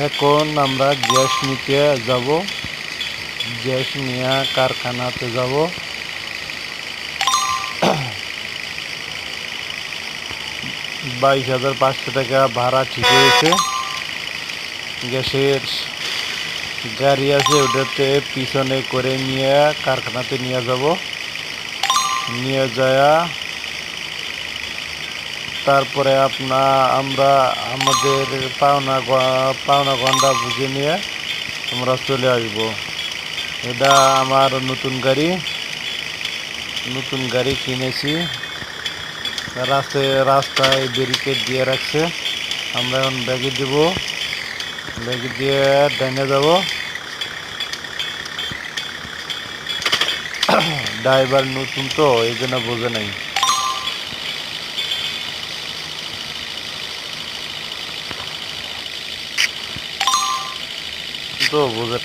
এখন আমরা গ্যাস নিতে যাব। গ্যাস নিয়ে কারখানাতে যাব। 22,500 টাকা ভাড়া ঠিক হয়েছে। গ্যাসের গাড়ি আছে, ওটাতে পিছনে করে নিয়ে কারখানাতে নিয়ে যাব। নিয়ে যায়া তারপরে আমরা আমাদের পাওনা ঘন্টা বুঝে নিয়ে আমরা চলে আসব। এটা আমার নতুন গাড়ি কিনেছি। রাস্তায় ব্যারিকেড দিয়ে রাখছে। আমরা এখন ব্যাগে দেব, ব্যাগে দিয়ে ডাইনে যাব। ড্রাইভার নতুন তো এই জন্য বোঝে নাই, তো বোঝে।